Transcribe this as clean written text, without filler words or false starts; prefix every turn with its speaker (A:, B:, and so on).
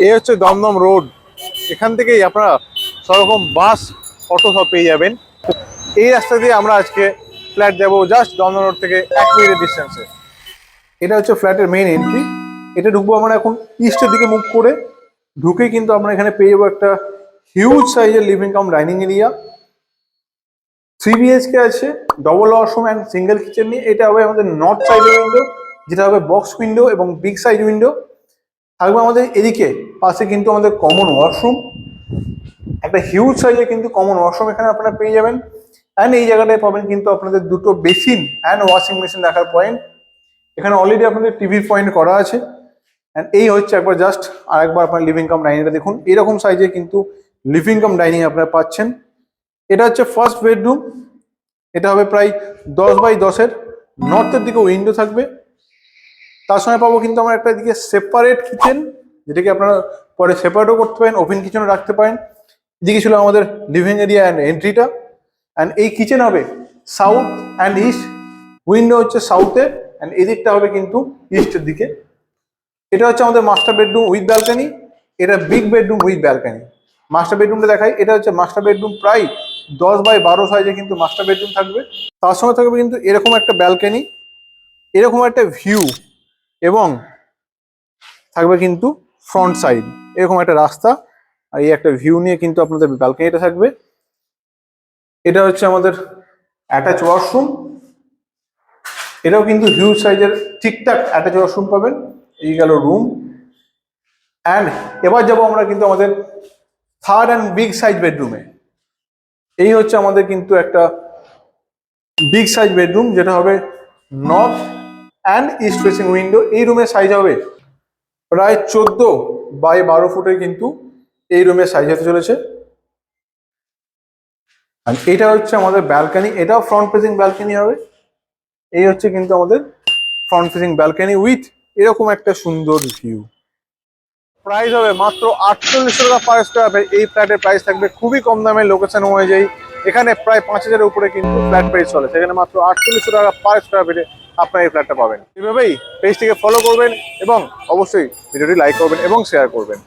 A: এই হচ্ছে দমদম রোড। এখান থেকেই আপনারা সব রকম বাস, অটো সব পেয়ে যাবেন। এই রাস্তা দিয়ে আমরা আজকে ফ্ল্যাট যাবো, জাস্ট দমদম রোড থেকে 1 মিনিটের ডিস্টেন্সে। এটা হচ্ছে ফ্ল্যাটের মেইন এন্ট্রি। এটা ঢুকবো আমরা এখন ইস্টের দিকে মুভ করে। ঢুকে কিন্তু আমরা এখানে পেয়ে যাবো একটা হিউজ সাইজের living cum dining area. 3 BHK আছে, double washroom and single kitchen নিয়ে। এটা হবে আমাদের নর্থ সাইডের উইন্ডো, যেটা হবে বক্স উইন্ডো এবং বিগ সাইজ উইন্ডো। থাকবে আমাদের এদিকে পাশে কিন্তু আমাদের কমন ওয়াশরুম, একটা হিউজ সাইজের কিন্তু কমন ওয়াশরুম এখানে আপনারা পেয়ে যাবেন। অ্যান্ড এই জায়গাটায় পাবেন কিন্তু আপনাদের দুটো বেসিন অ্যান্ড ওয়াশিং মেশিন রাখার পয়েন্ট। এখানে অলরেডি আপনাদের টিভির পয়েন্ট করা আছে। অ্যান্ড এই হচ্ছে একবার জাস্ট আর একবার আপনার লিভিং কাম ডাইনিংটা দেখুন। এরকম সাইজে কিন্তু লিভিং কাম ডাইনিং আপনারা পাচ্ছেন। এটা হচ্ছে ফার্স্ট বেডরুম। এটা হবে প্রায় 10x10-এর। নর্থের দিকে উইন্ডো থাকবে। তার সঙ্গে পাবো কিন্তু আমরা একটা দিকে সেপারেট কিচেন, যেটাকে আপনারা পরে সেপারেটও করতে পারেন, ওপেন কিচেনও রাখতে পারেন। এদিকে ছিল আমাদের লিভিং এরিয়া অ্যান্ড এন্ট্রিটা। অ্যান্ড এই কিচেন হবে সাউথ অ্যান্ড ইস্ট। উইন্ডো হচ্ছে সাউথে অ্যান্ড এদিকটা হবে কিন্তু ইস্টের দিকে। এটা হচ্ছে আমাদের মাস্টার বেডরুম উইথ ব্যালকানি। এটা big bedroom with balcony. Master বেডরুমটা দেখাই। এটা হচ্ছে মাস্টার বেডরুম, প্রায় 10x12 সাইজে কিন্তু মাস্টার বেডরুম থাকবে। তার সঙ্গে থাকবে কিন্তু এরকম একটা ব্যালকানি, এরকম একটা ভিউ, এবং থাকবে কিন্তু ফ্রন্ট সাইড এরকম একটা রাস্তা। আর এই একটা ভিউ নিয়ে কিন্তু আপনাদের ব্যালকানিটা থাকবে। এটা হচ্ছে আমাদের অ্যাটাচ ওয়াশরুম। এটাও কিন্তু হিউজ সাইজের ঠিকঠাক অ্যাটাচ ওয়াশরুম পাবেন। এই গেল রুম। অ্যান্ড এবার যাবো আমরা কিন্তু আমাদের থার্ড অ্যান্ড বিগ সাইজ বেডরুমে। এই হচ্ছে আমাদের কিন্তু একটা বিগ সাইজ বেডরুম, যেটা হবে north and east facing window. এই রুমের সাইজ হবে প্রায় 14x12 ফুটের কিন্তু এই রুমের সাইজ হতে চলেছে। আর এটা হচ্ছে আমাদের ব্যালকানি। এটাও ফ্রন্ট ফেসিং ব্যালকানি হবে। এই হচ্ছে কিন্তু আমাদের ফ্রন্ট ফেসিং ব্যালকানি উইথ এরকম একটা সুন্দর ভিউ। প্রাইস হবে মাত্র 4800 টাকা পার স্কোয়ার ফিট। এই ফ্ল্যাটের প্রাইস থাকবে খুবই কম দামে, লোকেশন অনুযায়ী। এখানে প্রায় 5000-এর উপরে কিন্তু ফ্ল্যাট প্রাইস চলে, সেখানে মাত্র 4800 টাকা পার স্কোয়ার ফিটে আপনার এই ফ্ল্যাটটা পাবেন। এভাবেই পেজটিকে ফলো করবেন এবং অবশ্যই ভিডিওটি লাইক করবেন এবং শেয়ার করবেন।